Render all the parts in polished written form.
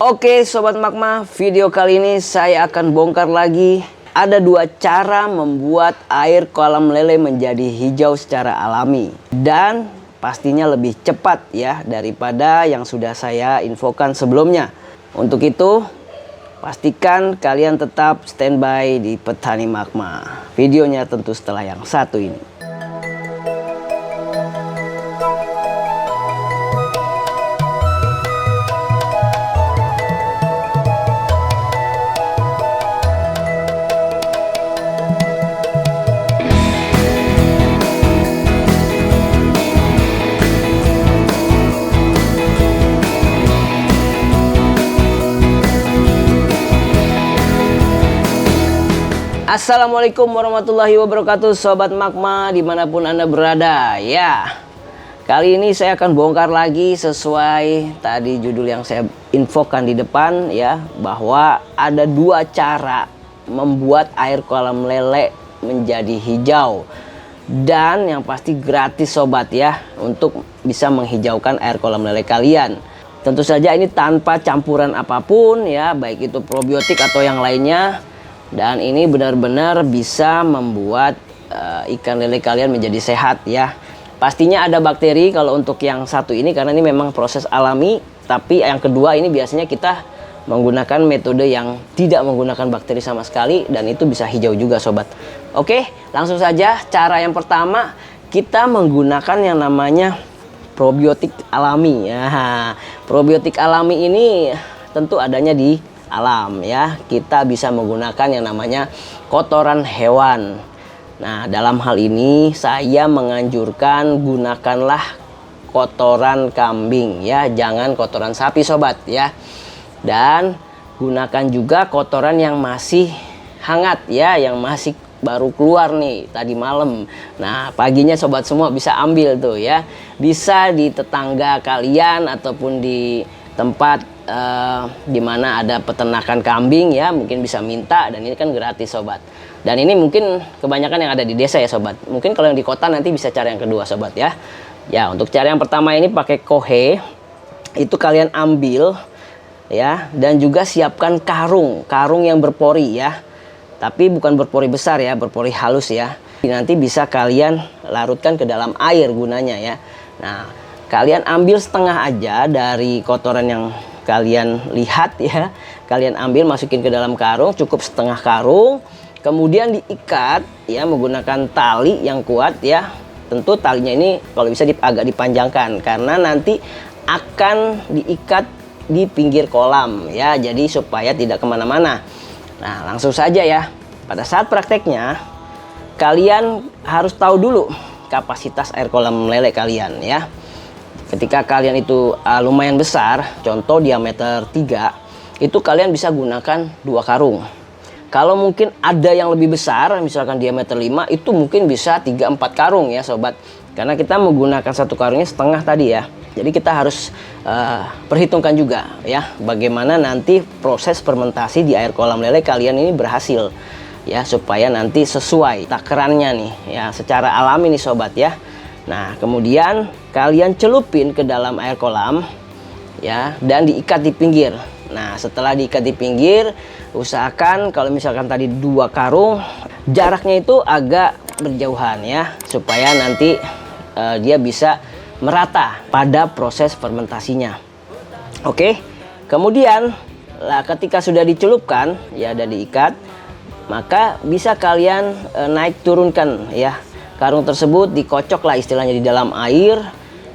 Oke Sobat Magma, video kali ini saya akan bongkar lagi. Ada dua cara membuat air kolam lele menjadi hijau secara alami. Dan pastinya lebih cepat ya daripada yang sudah saya infokan sebelumnya. Untuk itu, pastikan kalian tetap standby di Petani Magma. Videonya tentu setelah yang satu ini. Assalamualaikum warahmatullahi wabarakatuh Sobat Magma dimanapun Anda berada. Ya, kali ini saya akan bongkar lagi sesuai tadi judul yang saya infokan di depan ya, bahwa ada dua cara membuat air kolam lele menjadi hijau. Dan yang pasti gratis Sobat ya, untuk bisa menghijaukan air kolam lele kalian. Tentu saja ini tanpa campuran apapun ya, baik itu probiotik atau yang lainnya. Dan ini benar-benar bisa membuat ikan lele kalian menjadi sehat ya. Pastinya ada bakteri kalau untuk yang satu ini, karena ini memang proses alami. Tapi yang kedua ini biasanya kita menggunakan metode yang tidak menggunakan bakteri sama sekali. Dan itu bisa hijau juga Sobat. Oke, langsung saja. Cara yang pertama, kita menggunakan yang namanya probiotik alami ya. Probiotik alami ini tentu adanya di alam ya. Kita bisa menggunakan yang namanya kotoran hewan. Nah, dalam hal ini saya menganjurkan gunakanlah kotoran kambing ya, jangan kotoran sapi Sobat ya. Dan gunakan juga kotoran yang masih hangat ya, yang masih baru keluar nih tadi malam. Nah, paginya Sobat semua bisa ambil tuh ya. Bisa di tetangga kalian ataupun di tempat dimana ada peternakan kambing ya, mungkin bisa minta. Dan ini kan gratis Sobat. Dan ini mungkin kebanyakan yang ada di desa ya Sobat. Mungkin kalau yang di kota nanti bisa cara yang kedua Sobat ya. Ya, untuk cara yang pertama ini pakai kohe. Itu kalian ambil ya, dan juga siapkan karung yang berpori ya. Tapi bukan berpori besar ya, berpori halus ya. Nanti bisa kalian larutkan ke dalam air gunanya ya. Nah, kalian ambil setengah aja dari kotoran yang kalian lihat ya. Kalian ambil, masukin ke dalam karung, cukup setengah karung. Kemudian diikat ya menggunakan tali yang kuat ya. Tentu talinya ini kalau bisa agak dipanjangkan, karena nanti akan diikat di pinggir kolam ya. Jadi supaya tidak kemana-mana. Nah, langsung saja ya. Pada saat prakteknya, kalian harus tahu dulu kapasitas air kolam lele kalian ya. Ketika kalian itu lumayan besar, contoh diameter 3, itu kalian bisa gunakan 2 karung. Kalau mungkin ada yang lebih besar, misalkan diameter 5, itu mungkin bisa 3-4 karung ya Sobat. Karena kita menggunakan satu karungnya setengah tadi ya. Jadi kita harus perhitungkan juga ya, bagaimana nanti proses fermentasi di air kolam lele kalian ini berhasil ya, supaya nanti sesuai takarannya nih ya, secara alami nih Sobat ya. Nah, kemudian kalian celupin ke dalam air kolam ya, dan diikat di pinggir. Nah, setelah diikat di pinggir, usahakan kalau misalkan tadi 2 karung, jaraknya itu agak berjauhan ya, supaya nanti dia bisa merata pada proses fermentasinya. Oke. Kemudian ketika sudah dicelupkan ya dan diikat, maka bisa kalian naik turunkan ya. Karung tersebut dikocok lah istilahnya di dalam air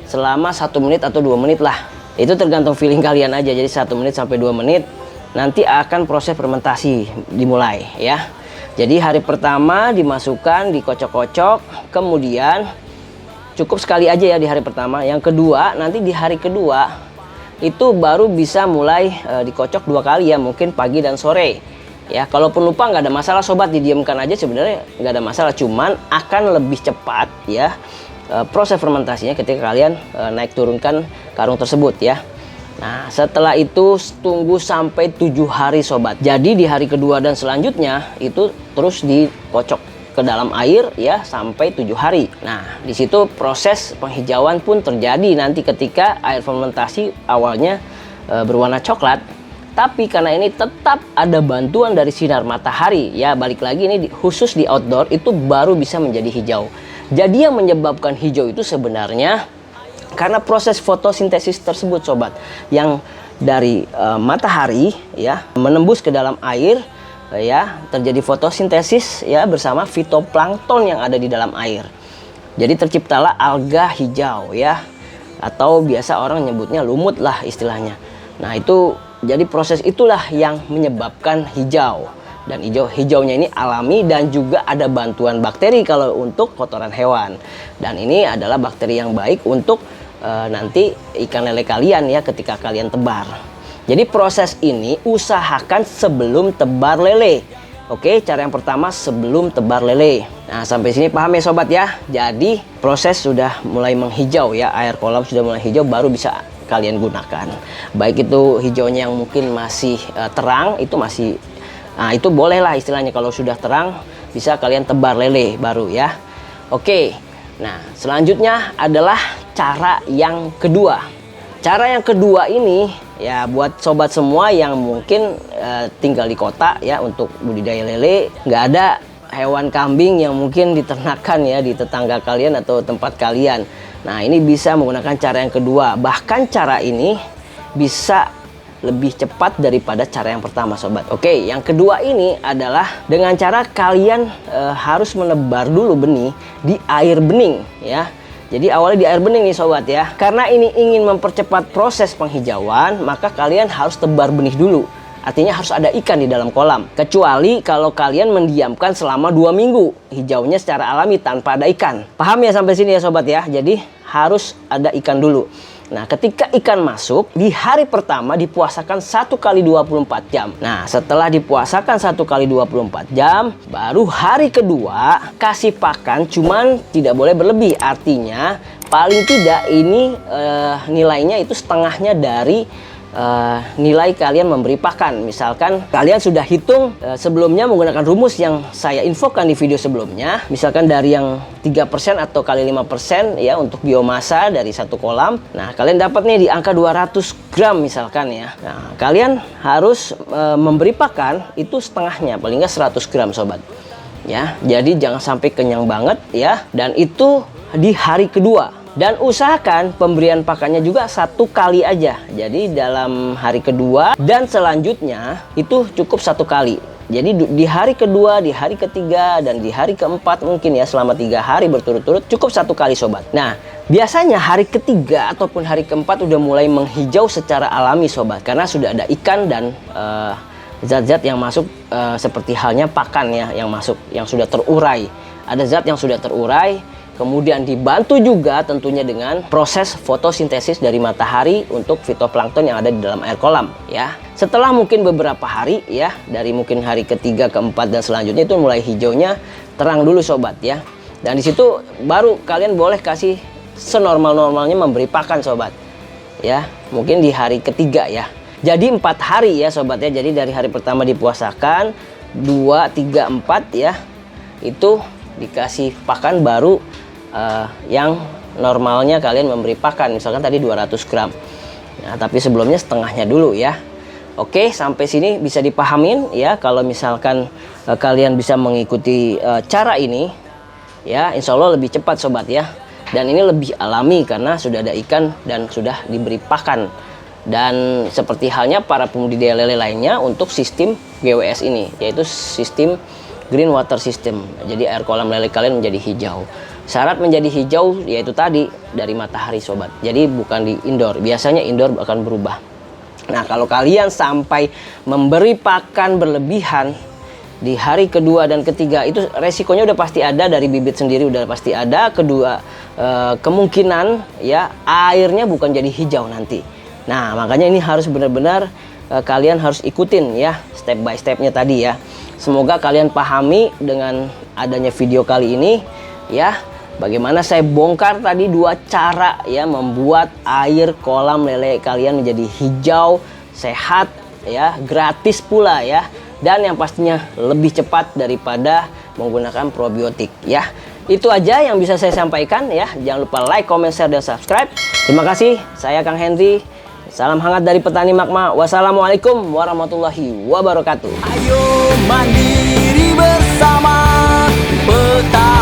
selama 1 menit atau 2 menit lah. Itu tergantung feeling kalian aja. Jadi 1 menit sampai 2 menit nanti akan proses fermentasi dimulai ya. Jadi hari pertama dimasukkan, dikocok-kocok, kemudian cukup sekali aja ya di hari pertama. Yang kedua, nanti di hari kedua itu baru bisa mulai dikocok 2 kali ya, mungkin pagi dan sore. Ya, kalaupun lupa nggak ada masalah Sobat, didiamkan aja sebenarnya nggak ada masalah. Cuman akan lebih cepat ya proses fermentasinya ketika kalian naik turunkan karung tersebut ya. Nah, setelah itu tunggu sampai 7 hari Sobat. Jadi di hari kedua dan selanjutnya itu terus dikocok ke dalam air ya sampai 7 hari. Nah, di situ proses penghijauan pun terjadi nanti ketika air fermentasi awalnya berwarna coklat. Tapi karena ini tetap ada bantuan dari sinar matahari, ya balik lagi ini khusus di outdoor itu baru bisa menjadi hijau. Jadi yang menyebabkan hijau itu sebenarnya karena proses fotosintesis tersebut sobat, yang dari matahari ya menembus ke dalam air ya, terjadi fotosintesis ya bersama fitoplankton yang ada di dalam air. Jadi terciptalah alga hijau ya, atau biasa orang nyebutnya lumut lah istilahnya. Nah itu jadi proses itulah yang menyebabkan hijau. Dan hijaunya ini alami dan juga ada bantuan bakteri kalau untuk kotoran hewan. Dan ini adalah bakteri yang baik untuk nanti ikan lele kalian ya ketika kalian tebar. Jadi proses ini usahakan sebelum tebar lele. Oke, cara yang pertama sebelum tebar lele. Nah sampai sini paham ya sobat ya. Jadi proses sudah mulai menghijau ya, air kolam sudah mulai hijau baru bisa kalian gunakan. Baik itu hijaunya yang mungkin masih terang, itu masih itu bolehlah istilahnya, kalau sudah terang bisa kalian tebar lele baru ya. Oke. Nah, selanjutnya adalah cara yang kedua. Cara yang kedua ini ya buat sobat semua yang mungkin tinggal di kota ya, untuk budidaya lele, nggak ada hewan kambing yang mungkin diternakan ya di tetangga kalian atau tempat kalian. Nah, ini bisa menggunakan cara yang kedua. Bahkan cara ini bisa lebih cepat daripada cara yang pertama sobat. Oke, yang kedua ini adalah dengan cara kalian harus menebar dulu benih di air bening ya. Jadi awalnya di air bening nih sobat ya. Karena ini ingin mempercepat proses penghijauan, maka kalian harus tebar benih dulu. Artinya harus ada ikan di dalam kolam. Kecuali kalau kalian mendiamkan selama 2 minggu hijaunya secara alami tanpa ada ikan. Paham ya sampai sini ya sobat ya. Jadi harus ada ikan dulu. Nah, ketika ikan masuk, di hari pertama dipuasakan 1 kali 24 jam. Nah, setelah dipuasakan 1 kali 24 jam, baru hari kedua kasih pakan, cuman tidak boleh berlebih. Artinya, paling tidak ini nilainya itu setengahnya dari nilai kalian memberi pakan. Misalkan kalian sudah hitung sebelumnya menggunakan rumus yang saya infokan di video sebelumnya, misalkan dari yang 3% atau kali 5% ya untuk biomasa dari satu kolam. Nah, kalian dapat nih di angka 200 gram misalkan ya. Nah, kalian harus memberi pakan itu setengahnya, paling nggak 100 gram sobat ya. Jadi jangan sampai kenyang banget ya, dan itu di hari kedua. Dan usahakan pemberian pakannya juga 1 kali aja. Jadi dalam hari kedua dan selanjutnya itu cukup 1 kali. Jadi di hari kedua, di hari ketiga, dan di hari keempat mungkin ya, selama 3 hari berturut-turut cukup 1 kali sobat. Nah, biasanya hari ketiga ataupun hari keempat udah mulai menghijau secara alami sobat, karena sudah ada ikan dan zat-zat yang masuk, seperti halnya pakan ya yang masuk, yang sudah terurai. Ada zat yang sudah terurai. Kemudian dibantu juga tentunya dengan proses fotosintesis dari matahari untuk fitoplankton yang ada di dalam air kolam ya. Setelah mungkin beberapa hari ya, dari mungkin hari ketiga, keempat dan selanjutnya itu mulai hijaunya terang dulu sobat ya. Dan disitu baru kalian boleh kasih senormal-normalnya memberi pakan sobat ya. Mungkin di hari ketiga ya. Jadi 4 hari ya sobat ya. Jadi dari hari pertama dipuasakan 2, 3, 4 ya, itu dikasih pakan baru yang normalnya kalian memberi pakan, misalkan tadi 200 gram. Nah, tapi sebelumnya setengahnya dulu ya. Oke, sampai sini bisa dipahamin ya. Kalau misalkan kalian bisa mengikuti cara ini ya, insya Allah lebih cepat sobat ya. Dan ini lebih alami karena sudah ada ikan dan sudah diberi pakan. Dan seperti halnya para pembudidaya lele lainnya untuk sistem GWS ini, yaitu sistem Green Water System. Jadi air kolam lele kalian menjadi hijau. Syarat menjadi hijau yaitu tadi dari matahari sobat. Jadi bukan di indoor. Biasanya indoor akan berubah. Nah, kalau kalian sampai memberi pakan berlebihan di hari kedua dan ketiga, itu resikonya udah pasti ada, dari bibit sendiri udah pasti ada. Kedua, kemungkinan ya airnya bukan jadi hijau nanti. Nah, makanya ini harus benar-benar kalian harus ikutin ya step by stepnya tadi ya. Semoga kalian pahami dengan adanya video kali ini ya, bagaimana saya bongkar tadi 2 cara ya membuat air kolam lele kalian menjadi hijau, sehat ya, gratis pula ya, dan yang pastinya lebih cepat daripada menggunakan probiotik ya. Itu aja yang bisa saya sampaikan ya. Jangan lupa like, comment, share, dan subscribe. Terima kasih. Saya Kang Henry Salam hangat dari petani Magma. Wassalamualaikum warahmatullahi wabarakatuh. Ayo mandiri bersama petani.